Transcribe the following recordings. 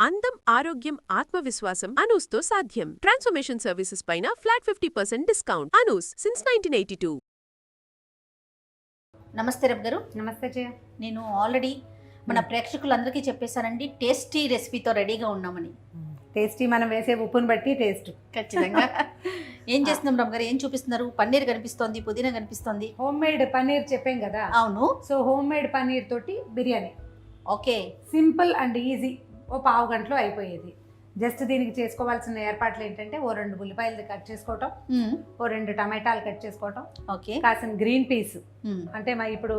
అందం, ఆరోగ్యం, ఆత్మవిశ్వాసం అనూస్తో సాధ్యం. ట్రాన్స్ఫర్మేషన్ సర్వీసెస్ పైన ఫ్లాట్ 50% డిస్కౌంట్. అనూస్ సిన్స్ 1982. నమస్తే రబ్ గారు. నమస్తే జయ. నేను ఆల్రెడీ మన ప్రేక్షకులందరికీ చెప్పేశానండి, టేస్టీ రెసిపీతో రెడీగా ఉన్నామని. టేస్టీ మనం వేసే ఉప్పును బట్టి టేస్ట్ ఖచ్చితంగా. ఏం చేస్తున్నాం రబ్ గారు? ఏం చూపిస్తున్నారు? పన్నీర్ కనిపిస్తోంది, పుదీనా కనిపిస్తోంది. హోమ్ మేడ్ పన్నీర్ చెప్పాం కదా. అవును. సో హోమ్ మేడ్ పన్నీర్ తోటి biryani okay, simple and easy. ఓ పావు గంటలో అయిపోయేది. జస్ట్ దీనికి చేసుకోవాల్సిన ఏర్పాట్లు ఏంటంటే, ఓ 2 ఉల్లిపాయలు కట్ చేసుకోవటం, ఓ 2 టమాటాలు కట్ చేసుకోవటం, ఓకే, కాసిన గ్రీన్ పీస్. అంటే ఇప్పుడు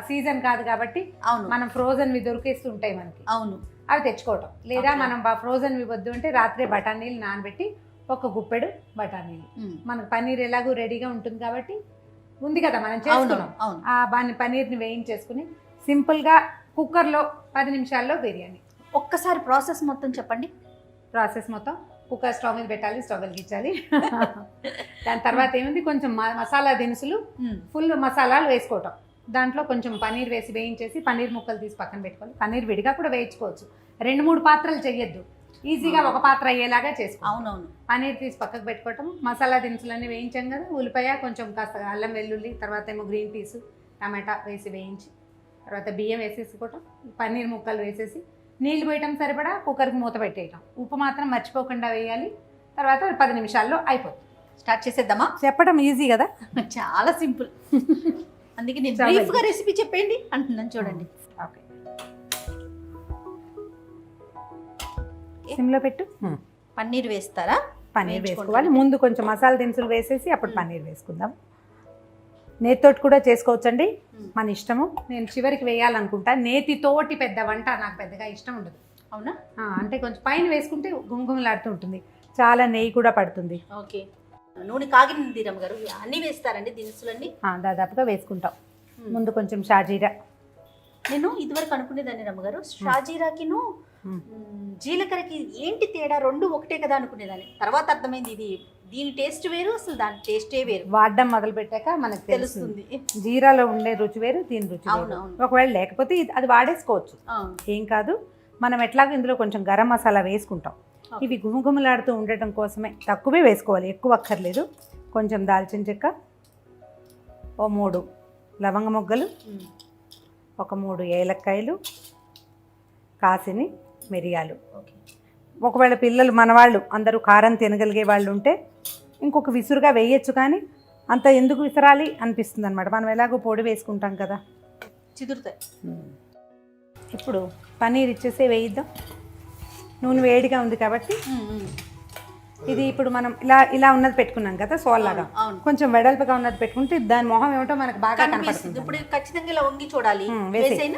సీజన్ కాదు కాబట్టి అవును, మనం ఫ్రోజన్వి దొరికేస్తూ ఉంటాయి మనకి, అవును, అవి తెచ్చుకోవటం. లేదా మనం ఫ్రోజన్వి వద్దు అంటే రాత్రే బఠానీలు నానబెట్టి ఒక గుప్పెడు బఠానీలు. మనకు పన్నీర్ ఎలాగూ రెడీగా ఉంటుంది కాబట్టి ఉంది కదా, మనం చేసుకున్నాం. ఆ పన్నీర్ని వేయించేసుకుని సింపుల్గా కుక్కర్లో 10 నిమిషాల్లో బిర్యానీ. ఒక్కసారి ప్రాసెస్ మొత్తం చెప్పండి. ప్రాసెస్ మొత్తం కుక్కర్ స్టవ్ మీద పెట్టాలి, స్టవ్ వెలిగించాలి. దాని తర్వాత ఏముంది, కొంచెం మసాలా దినుసులు, ఫుల్ మసాలాలు వేసుకోవటం. దాంట్లో కొంచెం పన్నీర్ వేసి వేయించేసి పన్నీర్ ముక్కలు తీసి పక్కన పెట్టుకోవాలి. పన్నీర్ విడిగా కూడా వేయించుకోవచ్చు, 2-3 పాత్రలు చెయ్యొద్దు, ఈజీగా ఒక పాత్ర అయ్యేలాగా చేసుకో. అవునవును. పన్నీర్ తీసి పక్కకు పెట్టుకోవటం. మసాలా దినుసులన్నీ వేయించాం కదా, ఉల్లిపాయ, కొంచెం కాస్త అల్లం వెల్లుల్లి, తర్వాత ఏమో గ్రీన్ పీసు, టమాటా వేసి వేయించి, తర్వాత బియ్యం వేసేసుకోవటం, పన్నీర్ ముక్కలు వేసేసి నీళ్లు పోయటం సరిపడా కుక్కర్కి మూత పెట్టేయటం. ఉప్పు మాత్రం మర్చిపోకుండా వేయాలి. తర్వాత 10 నిమిషాల్లో అయిపోతుంది. స్టార్ట్ చేసేద్దామా? చెప్పడం ఈజీ కదా, చాలా సింపుల్. అందుకే నేను బ్రీఫ్గా రెసిపీ చెప్పండి అంటున్నాను. చూడండి. ఓకే, సిమ్లో పెట్టు. పన్నీర్ వేస్తారా? పన్నీర్ వేసుకోవాలి. ముందు కొంచెం మసాలా దినుసులు వేసేసి అప్పుడు పన్నీర్ వేసుకుందాం. నేతితోటి కూడా చేసుకోవచ్చండి, మన ఇష్టము. నేను చివరికి వేయాలనుకుంటా. నేతితోటి పెద్ద వంట నాకు పెద్దగా ఇష్టం ఉండదు. అవునా? అంటే కొంచెం పైన వేసుకుంటే గుమగుమలాడుతూ ఉంటుంది, చాలా నెయ్యి కూడా పడుతుంది. ఓకే. నూనె కాగింది రమ్మ గారు. అన్నీ వేస్తారండి దినుసులన్నీ? దాదాపుగా వేసుకుంటాం. ముందు కొంచెం షాజీరా. నేను ఇదివరకు అనుకునేదాన్ని రమ్మగారు, షాజీరాకిను జీలకర్రకి ఏంటి తేడా, 2 ఒకటే కదా అనుకునేదాన్ని. తర్వాత అర్థమైంది, ఇది దీని టేస్ట్ వేరు, అసలు దాని టేస్టే వేరు. వాడడం మొదలు పెట్టాక మనకు తెలుస్తుంది. జీరాలో ఉండే రుచి వేరు, దీని రుచి వేరు. ఒకవేళ లేకపోతే అది వాడేసుకోవచ్చు, ఏం కాదు. మనం ఎట్లాగో ఇందులో కొంచెం గరం మసాలా వేసుకుంటాం. ఇవి గుమగుమలాడుతూ ఉండటం కోసమే తక్కువే వేసుకోవాలి, ఎక్కువ అక్కర్లేదు. కొంచెం దాల్చిన చెక్క, ఓ 3 లవంగ మొగ్గలు, ఒక 3 ఏలక్కాయలు, కాసిని మిరియాలు. ఒకవేళ పిల్లలు మనవాళ్ళు అందరూ కారం తినగలిగే వాళ్ళు ఉంటే ఇంకొక విసురుగా వేయచ్చు, కానీ అంత ఎందుకు విసరాలి అనిపిస్తుంది అనమాట. మనం ఎలాగో పొడి వేసుకుంటాం కదా, చిదురుతాయి. ఇప్పుడు పన్నీర్ ఇచ్చేసే వేయిద్దాం. నూనె వేడిగా ఉంది కాబట్టి ఇది ఇప్పుడు మనం ఇలా ఉన్నది పెట్టుకున్నాం కదా, సోల్లాగా. కొంచెం వెడల్పుగా ఉన్నది పెట్టుకుంటే దాని మొహం ఏమిటో మనకు బాగా కనపడుతుంది. ఇప్పుడు ఖచ్చితంగా ఇలా వంగి చూడాలి. వేసి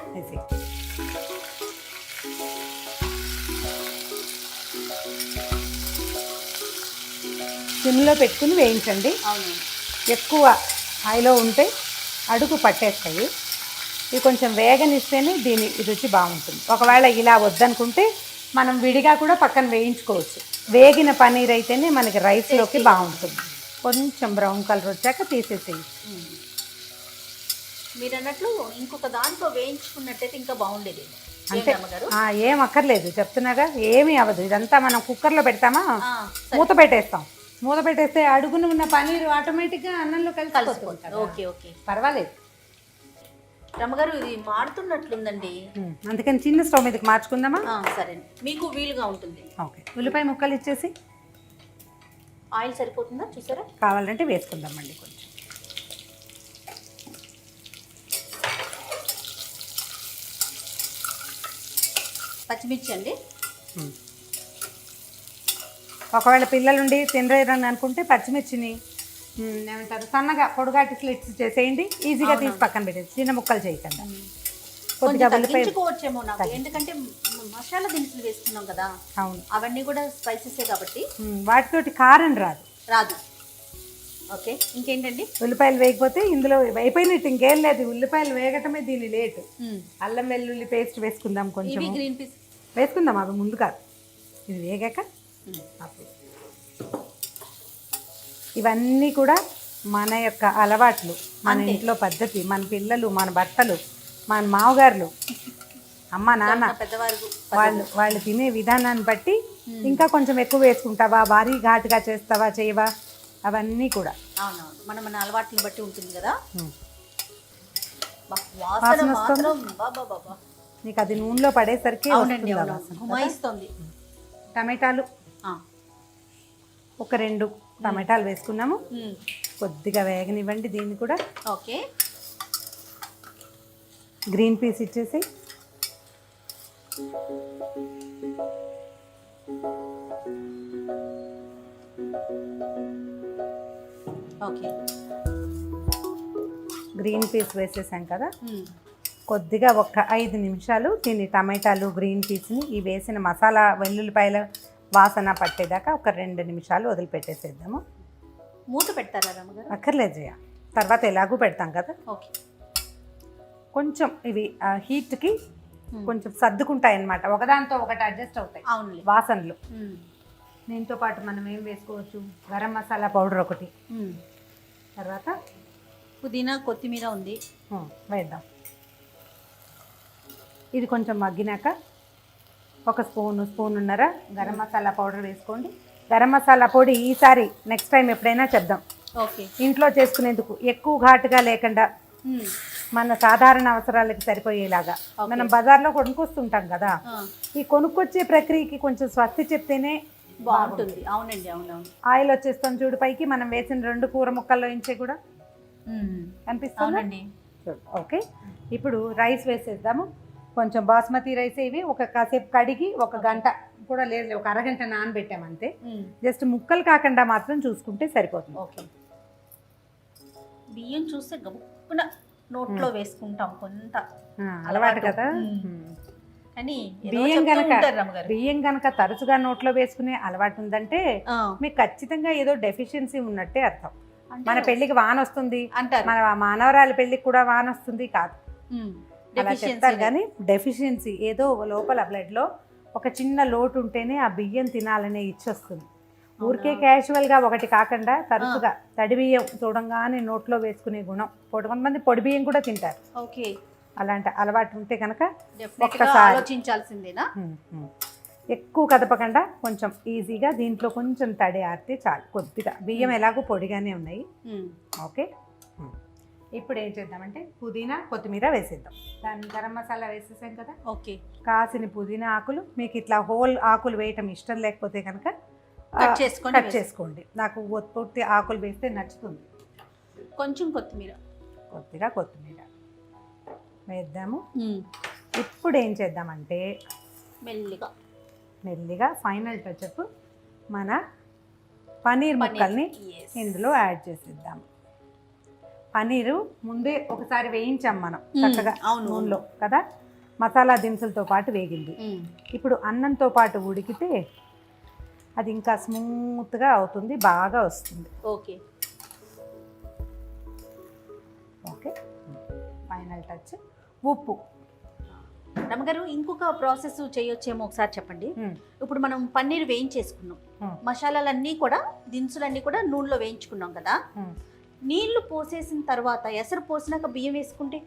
సిమ్లో పెట్టుకుని వేయించండి. ఎక్కువ హైలో ఉంటే అడుగు పట్టేస్తాయి. ఇవి కొంచెం వేగనిస్తేనే దీని రుచి బాగుంటుంది. ఒకవేళ ఇలా వద్దనుకుంటే మనం విడిగా కూడా పక్కన వేయించుకోవచ్చు. వేగిన పన్నీర్ అయితేనే మనకి రైస్లోకి బాగుంటుంది. కొంచెం బ్రౌన్ కలర్ వచ్చాక తీసేసేయి. మీరు అన్నట్లు ఇంకొక దాంట్లో వేయించుకున్నట్టయితే ఇంకా బాగుండేది. అంటే ఏం అక్కర్లేదు, చెప్తున్నాగా, ఏమీ అవ్వదు. ఇదంతా మనం కుక్కర్లో పెడతామా, మూత పెట్టేస్తాం. మూత పెట్టేస్తే అడుగున ఉన్న పన్నీరు ఆటోమేటిక్గా అన్నంలో కలిసిపోతుంది. ఓకే ఓకే, పర్వాలేదు. రమ్మగారు ఇది మాడుతున్నట్లుందండి, అందుకని చిన్న స్టవ్ మీదకి మార్చుకుందామా? సరే, మీకు వీలుగా ఉంటుంది. ఓకే, ఉల్లిపాయ ముక్కలు ఇచ్చేసి ఆయిల్ సరిపోతుందా చూసారా? కావాలంటే వేసుకుందామండి కొంచెం. పచ్చిమిర్చి అండి. ఒకవేళ పిల్లలుండి తినరేరని అనుకుంటే పచ్చిమిర్చిని ఏమంటారు సన్నగా పొడుగాటి స్లిట్స్ చేసేయండి, ఈజీగా తీసి పక్కన పెట్టేది, చిన్న ముక్కలు చేయకుండా. కొద్దిగా తగ్గించుకోవచ్చేమో నాకు, ఎందుకంటే మసాలా దినుసులు వేసుకున్నాం కదా. అవును, అవన్నీ కూడా స్పైసెసే కాబట్టి వాటితోటి కారం రాదు. ఓకే, ఇంకేంటండి? ఉల్లిపాయలు వేయకపోతే ఇందులో అయిపోయినట్టు ఇంకేం లేదు. ఉల్లిపాయలు వేగటమే దీని లేటు. అల్లం వెల్లుల్లి పేస్ట్ వేసుకుందాం, కొంచెం గ్రీన్ పీస్ వేసుకుందాం. అవి ముందు కాదు, ఇది వేగాక. ఇవన్నీ కూడా మన యొక్క అలవాట్లు, మన ఇంట్లో పద్ధతి, మన పిల్లలు, మన భర్తలు, మన మామగారులు అమ్మ నాన్న పెద్దవారు వాళ్ళు తినే విధానాన్ని బట్టి ఇంకా కొంచెం ఎక్కువ వేసుకుంటావా, భారీ ఘాటుగా చేస్తావా, చేయవా, అవన్నీ కూడా అవునవును మన అలవాట్లను బట్టి ఉంటుంది కదా. వాసన నీకు అది నూనెలో పడేసరికి గుమాయిస్తుంది. టమాటాలు ఒక 2 టమాటాలు వేసుకున్నాము. కొద్దిగా వేగనివ్వండి దీన్ని కూడా. ఓకే. గ్రీన్ పీస్ ఇచ్చేసి ఓకే గ్రీన్ పీస్ వేసేసాం కదా. కొద్దిగా ఒక 5 నిమిషాలు దీన్ని టమాటాలు గ్రీన్ పీస్ని ఈ వేసిన మసాలా వెల్లుల్లిపాయల వాసన పట్టేదాకా ఒక 2 నిమిషాలు వదిలిపెట్టేసేద్దాము. మూత పెడతారా రమ్మగారు? అక్కర్లేదు జయ, తర్వాత ఎలాగూ పెడతాం కదా. ఓకే. కొంచెం ఇవి హీట్కి కొంచెం సర్దుకుంటాయి అన్నమాట, ఒకదానితో ఒకటి అడ్జస్ట్ అవుతాయి. అవును వాసనలు. దీంతో పాటు మనం ఏం వేసుకోవచ్చు, గరం మసాలా పౌడర్ ఒకటి, తర్వాత పుదీనా కొత్తిమీర ఉంది, వేద్దాం. ఇది కొంచెం మగ్గినాక ఒక స్పూన్నర గరం మసాలా పౌడర్ వేసుకోండి. గరం మసాలా పొడి ఈసారి నెక్స్ట్ టైం ఎప్పుడైనా చెప్దాం. ఓకే. ఇంట్లో చేసుకునేందుకు ఎక్కువ ఘాటుగా లేకుండా మన సాధారణ అవసరాలకి సరిపోయేలాగా. మనం బజార్లో కొనుక్కొస్తుంటాం కదా, ఈ కొనుక్కొచ్చే ప్రక్రియకి కొంచెం స్వస్తి చెప్తేనే బాగుంటుంది. అవునండి, అవునవును. ఆయిల్ వచ్చేస్తాం చూడు పైకి, మనం వేసిన 2 కూర ముక్కల్లో ఇంచే కూడా అనిపిస్తుంది. ఓకే. ఇప్పుడు రైస్ వేసేద్దాము. కొంచెం బాస్మతి రైస్ ఇవి ఒక కాసేపు కడిగి 1 గంట కూడా లేదు, ఒక అరగంట నానబెట్టామంతే. జస్ట్ ముక్కలు కాకుండా మాత్రం చూసుకుంటే సరిపోతుంది. ఓకే. బియ్యం చూస్తే గబుక్కున నోట్లో వేసుకుంటాం, కొంత అలవాటు కదా. కానీ బియ్యం గనక తరచుగా నోట్లో వేసుకునే అలవాటు ఉందంటే మీకు ఖచ్చితంగా ఏదో డెఫిషియన్సీ ఉన్నట్టే అర్థం. మన పెళ్ళికి వాన వస్తుంది అంటారు, మన మానవరాలి పెళ్ళికి కూడా వాన వస్తుంది కాదు అలా చెప్తారు. కానీ డెఫిషియన్సీ ఏదో లోపల బ్లడ్లో ఒక చిన్న లోటు ఉంటేనే ఆ బియ్యం తినాలనే ఇచ్చొస్తుంది. ఊరికే క్యాజువల్గా ఒకటి కాకుండా తరచుగా తడి బియ్యం చూడంగానే నోట్లో వేసుకునే గుణం. కొంతమంది పొడి బియ్యం కూడా తింటారు. ఓకే. అలాంటి అలవాటు ఉంటే కనుక ఒక్కసారి ఆలోచించాల్సిందేనా. ఎక్కువ కదపకుండా కొంచెం ఈజీగా దీంట్లో కొంచెం తడి ఆరితే చాలు. కొద్దిగా బియ్యం ఎలాగో పొడిగానే ఉన్నాయి. ఓకే. ఇప్పుడు ఏం చేద్దామంటే పుదీనా కొత్తిమీర వేసేద్దాం. దాని గరం మసాలా వేసేసాం కదా. ఓకే. కాసిన పుదీనా ఆకులు, మీకు ఇట్లా హోల్ ఆకులు వేయటం ఇష్టం లేకపోతే కనుక కట్ చేసుకోండి. నాకు పూర్తి ఆకులు వేస్తే నచ్చుతుంది. కొంచెం కొద్దిగా కొత్తిమీర వేద్దాము. ఇప్పుడు ఏం చేద్దామంటే మెల్లిగా ఫైనల్ టచ్అప్ మన పనీర్ ముక్కల్ని ఇందులో యాడ్ చేసేద్దాము. పనీరు ముందే ఒకసారి వేయించాం మనం చక్కగా నూనెలో కదా, మసాలా దినుసులతో పాటు వేగింది. ఇప్పుడు అన్నంతో పాటు ఉడికితే అది ఇంకా స్మూత్గా అవుతుంది, బాగా వస్తుంది. ఓకే. ఓకే. ఫైనల్ టచ్ ఉప్పు. రమ్మగారు ఇంకొక ప్రాసెస్ చేయొచ్చేమో ఒకసారి చెప్పండి. ఇప్పుడు మనం పన్నీర్ వేయించేసుకున్నాం, మసాలాలన్నీ కూడా దినుసులన్నీ కూడా నూనెలో వేయించుకున్నాం కదా. నీళ్లు పోసేసిన తర్వాత ఎసరు పోసినాక బియ్యం వేసుకుంటే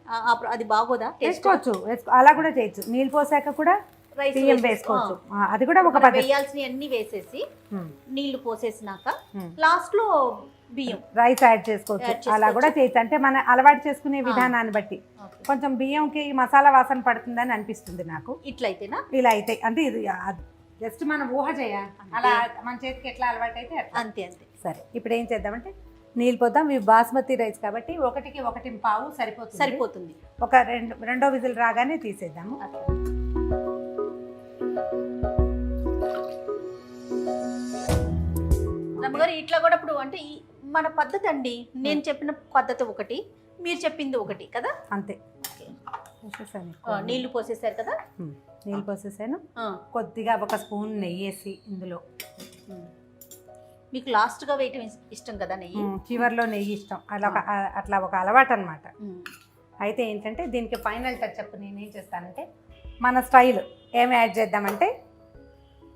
అది బాగోదా? వేసుకోవచ్చు, అలా కూడా చేయొచ్చు. నీళ్ళు పోసాక కూడా బియ్యం వేసుకోవచ్చు. అది కూడా ఒక వేయాల్సిన అన్ని వేసేసి నీళ్లు పోసేసినాక లాస్ట్ లో బియ్యం రైస్ యాడ్ చేసుకోవచ్చు. అలా కూడా చేయొచ్చు. అంటే మన అలవాటు చేసుకునే విధానాన్ని బట్టి కొంచెం బియ్యంకి మసాలా వాసన పడుతుందని అనిపిస్తుంది నాకు. ఇట్లయితేనా? ఇలా అయితే అంటే ఇది జస్ట్ మనం ఊహ చేయాలి. అలా మన చేతికి ఎట్లా అలవాటు అయితే అంతే అంతే. సరే, ఇప్పుడు ఏం చేద్దామంటే నీళ్ళు పోద్దాం. ఇవి బాస్మతి రైస్ కాబట్టి 1కి 1 పావు సరిపోతుంది. ఒక రెండో విజిల్ రాగానే తీసేద్దాము. రమ్మగారు ఇట్లా కూడా ఇప్పుడు అంటే మన పద్ధతి అండి, నేను చెప్పిన పద్ధతి ఒకటి, మీరు చెప్పింది ఒకటి కదా. అంతే. నీళ్లు పోసేసారు కదా. నీళ్ళు పోసేసాను. కొద్దిగా 1 స్పూన్ నెయ్యి వేసి ఇందులో. మీకు లాస్ట్గా వేయటం ఇష్టం కదా నెయ్యి? చివర్లో నెయ్యి ఇష్టం. అట్లా ఒక అలవాటు అనమాట. అయితే ఏంటంటే దీనికి ఫైనల్ టచ్అప్ నేనేం చేస్తానంటే మన స్టైల్ ఏమి యాడ్ చేద్దామంటే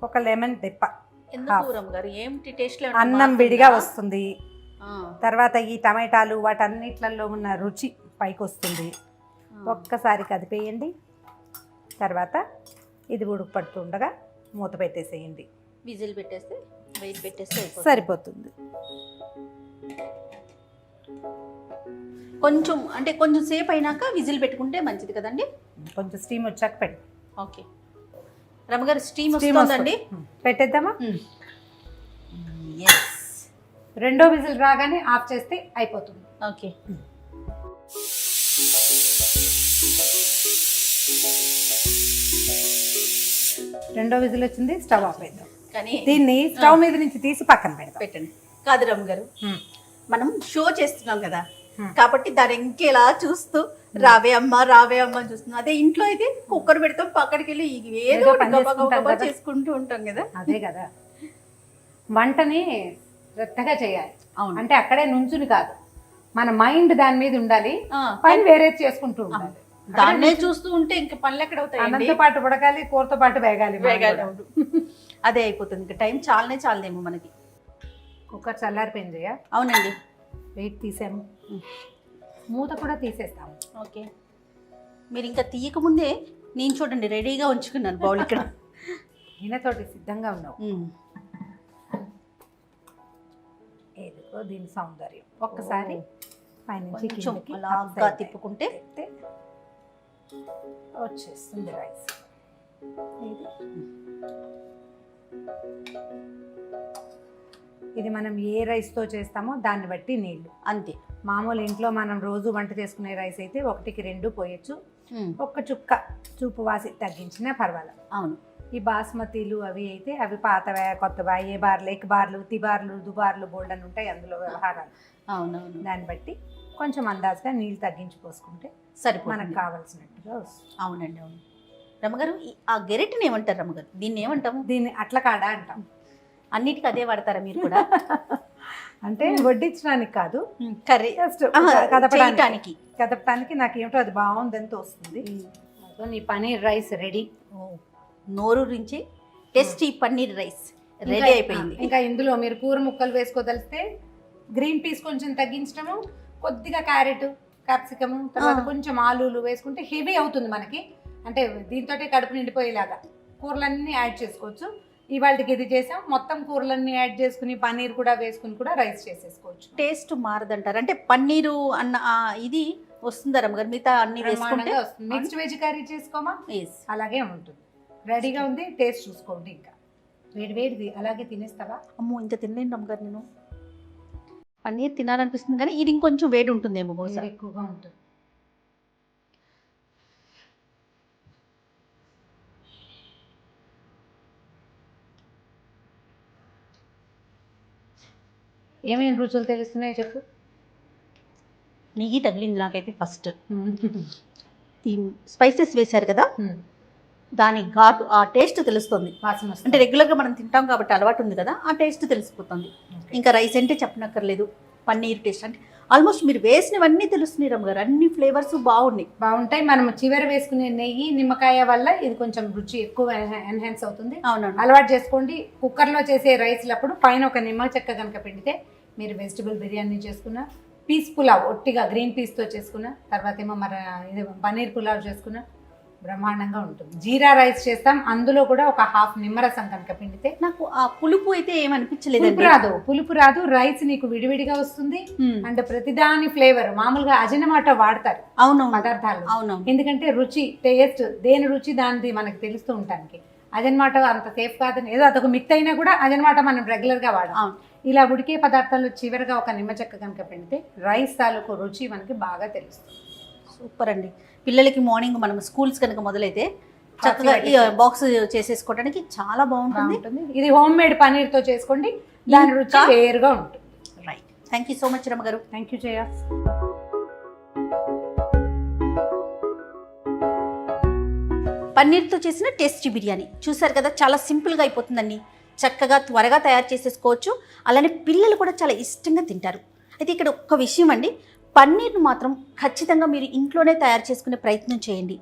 ఒక లెమన్ డిప్ప. అన్నం విడిగా వస్తుంది, తర్వాత ఈ టమాటాలు వాటన్నిట్లలో ఉన్న రుచి పైకి వస్తుంది. ఒక్కసారి కదిపేయండి. తర్వాత ఇది ఉడకపడుతుండగా మూత పెట్టేసేయండి. విజిల్ పెట్టేస్తే వెయిట్ పెట్టేస్తే అయిపోతుంది. సరిపోతుంది. కొంచెం సేపు అయినాక విజిల్ పెట్టుకుంటే మంచిది కదండి. కొంచెం స్టీమ్ వచ్చాక పెట్టి. ఓకే రమ్మగారు స్టీమ్ వస్తుందండి. పెట్టేద్దామా? ఎస్. రెండో విజిల్ రాగానే ఆఫ్ చేస్తే అయిపోతుంది. ఓకే. రెండో విజిల్ వచ్చింది, స్టవ్ ఆఫ్ చేద్దాం. కానీ దీన్ని స్టవ్ మీద నుంచి తీసి పక్కన పెడతాం. పెట్టండి. కాదు రమ్మగారు, మనం షో చేస్తున్నాం కదా, కాబట్టి దాని ఇంకేలా చూస్తూ రావే అమ్మ అని చూస్తున్నాం. అదే ఇంట్లో అయితే కుక్కర్ పెడతాం, పక్కడికి వెళ్ళి ఏదో చేసుకుంటూ ఉంటాం కదా. అదే కదా, వంటని శ్రద్ధగా చేయాలి. అవును. అంటే అక్కడే నుంచుని కాదు, మన మైండ్ దాని మీద ఉండాలి, పైన వేరే చేసుకుంటూ ఉండాలి. దాన్నే చూస్తూ ఉంటే ఇంకా పనులు ఎక్కడ అవుతాయి? అన్నంతో పాటు ఉడకాలి, కూరతో పాటు వేగాలి. అదే అయిపోతుంది. ఇంకా టైం చాలదేమో మనకి. కుక్కర్ చల్లారిపోయింది. అవునండి. వెయిట్ తీసాము, మూత కూడా తీసేస్తాము. ఓకే. మీరు ఇంకా తీయకముందే నేను చూడండి రెడీగా ఉంచుకున్నాను బౌల్ ఇక్కడ. ఈయనతోటి సిద్ధంగా ఉన్నావు. ఏదో దీని సౌందర్యం. ఒక్కసారి పైనుంచి కిందకి అలాగా తిప్పుకుంటే వచ్చేస్తుంది రైస్. ఇది మనం ఏ రైస్తో చేస్తామో దాన్ని బట్టి నీళ్లు అంతే. మామూలు ఇంట్లో మనం రోజు వంట చేసుకునే రైస్ అయితే 1కి 2 పోయొచ్చు. ఒక్క చుక్క చూపు వాసి తగ్గించినా పర్వాలేదు. అవును. ఈ బాస్మతిలు అవి అయితే అవి పాతవా కొత్తవా, ఏ బార్లు, ఎక్ బార్లు, తిబార్లు, దుబార్లు బోల్డ్ అని ఉంటాయి అందులో వ్యవహారాలు. అవునవును. దాన్ని బట్టి కొంచెం అందాజుగా నీళ్ళు తగ్గించి పోసుకుంటే సరిపోతుంది, మనకు కావాల్సినట్టుగా వస్తుంది. అవునండి. అవును. రమ్మగారు, ఆ గెరెట్ని ఏమంటారు రమ్మగారు? దీన్ని ఏమంటాము? దీన్ని అట్ల కాడ అంటాం. అన్నిటికీ అదే వాడతారా మీరు కూడా? అంటే వడ్డించడానికి కాదు, కర్రీ కదపడానికి. నాకు ఏమిటో అది బాగుందని తోస్తుంది. నీ పన్నీర్ రైస్ రెడీ. నోరు నుంచి టేస్టీ పన్నీర్ రైస్ రెడీ అయిపోయింది. ఇంకా ఇందులో మీరు కూర ముక్కలు వేసుకోదలిస్తే గ్రీన్ పీస్ కొంచెం తగ్గించడము, కొద్దిగా క్యారెట్, క్యాప్సికము, తర్వాత కొంచెం ఆలూలు వేసుకుంటే హెవీ అవుతుంది మనకి. అంటే దీంతో కడుపు నిండిపోయేలాగా కూరలన్నీ యాడ్ చేసుకోవచ్చు. ఇవాళకి ఇది చేసాం, మొత్తం కూరలన్నీ యాడ్ చేసుకుని పన్నీర్ కూడా వేసుకుని కూడా రైస్ చేసేసుకోవచ్చు. టేస్ట్ మారదంటారు. అంటే పన్నీరు అన్న ఇది వస్తుందా రమ్మగారు? మిగతా అన్ని వేసుకుంటే వస్తుంది. మిక్స్డ్ వెజ్ కర్రీ చేసుకోమా, అలాగే ఉంటుంది. రెడీగా ఉంది, టేస్ట్ చూసుకోండి. ఇంకా వేడిది అలాగే తినేస్తావా? అమ్మో, ఇంత తినలేను రమ్మగారు నేను. పన్నీర్ తినాలనిపిస్తుంది కానీ ఇది ఇంకొంచెం వేడి ఉంటుందేమో, బహుశా ఎక్కువగా ఉంటుంది. ఏమేమి రుచులు తెలుస్తున్నాయో చెప్పు. నెయ్యి తగిలింది నాకైతే ఫస్ట్. స్పైసెస్ వేశారు కదా, దాని ఘాటు, ఆ టేస్ట్ తెలుస్తుంది. వాసన అంటే రెగ్యులర్గా మనం తింటాం కాబట్టి అలవాటు ఉంది కదా, ఆ టేస్ట్ తెలిసిపోతుంది. ఇంకా రైస్ అంటే చెప్పనక్కర్లేదు. పన్నీర్ టేస్ట్ అంటే ఆల్మోస్ట్ మీరు వేసినవన్నీ తెలుస్తున్నాయి రమ్మగారు. అన్ని ఫ్లేవర్స్ బాగుంటాయి. మనం చివరి వేసుకునే నెయ్యి, నిమ్మకాయ వల్ల ఇది కొంచెం రుచి ఎక్కువ ఎన్హాన్స్ అవుతుంది. అవునండి. అలవాటు చేసుకోండి. కుక్కర్లో చేసే రైస్లప్పుడు పైన ఒక నిమ్మ చెక్క కనుక పిండితే మీరు వెజిటబుల్ బిర్యానీ చేసుకున్న, పీస్ పులావ్ ఒట్టిగా గ్రీన్ పీస్తో చేసుకున్న, తర్వాత ఏమో ఇది పన్నీర్ పులావ్ చేసుకున్న బ్రహ్మాండంగా ఉంటుంది. జీరా రైస్ చేస్తాం, అందులో కూడా ఒక హాఫ్ నిమ్మరసం కనుక పిండితే. నాకు ఆ పులుపు అయితే ఏమనిపించలేదు. పులుపు రాదు. రైస్ నీకు విడివిడిగా వస్తుంది. అండ్ ప్రతిదాని ఫ్లేవర్ మామూలుగా అజినమాటో వాడతారు పదార్థాలు. అవును. ఎందుకంటే రుచి, టేస్ట్, దేని రుచి దానిది మనకు తెలుస్తూ ఉంటానికి. అజనమాటో అంత సేఫ్ కాదని, ఏదో అదొక మిక్స్ అయినా కూడా అజనమాటో మనం రెగ్యులర్గా వాడాం. ఇలా ఉడికే పదార్థాలు చివరిగా ఒక నిమ్మ చెక్క కనుక పిండితే రైస్ తాలూకు రుచి మనకి బాగా తెలుస్తుంది. సూపర్ అండి. పిల్లలకి మార్నింగ్ మనం స్కూల్స్ కనుక మొదలైతే చక్కగా బాక్స్ చేసేసుకోవడానికి చాలా బాగుంటుంది. ఇది హోమ్ మేడ్ పన్నీర్తో చేసుకోండి, దాని రుచి వేరుగా ఉంటుంది. Right. Thank you so much రమ్మగారు. Thank you Jaya. పన్నీర్తో చేసిన టేస్టీ బిర్యానీ చూసారు కదా, చాలా సింపుల్గా అయిపోతుందండి. చక్కగా త్వరగా తయారు చేసేసుకోవచ్చు. అలానే పిల్లలు కూడా చాలా ఇష్టంగా తింటారు. అయితే ఇక్కడ ఒక్క విషయం అండి, పన్నీర్ను మాత్రం ఖచ్చితంగా మీరు ఇంట్లోనే తయారు చేసుకునే ప్రయత్నం చేయండి.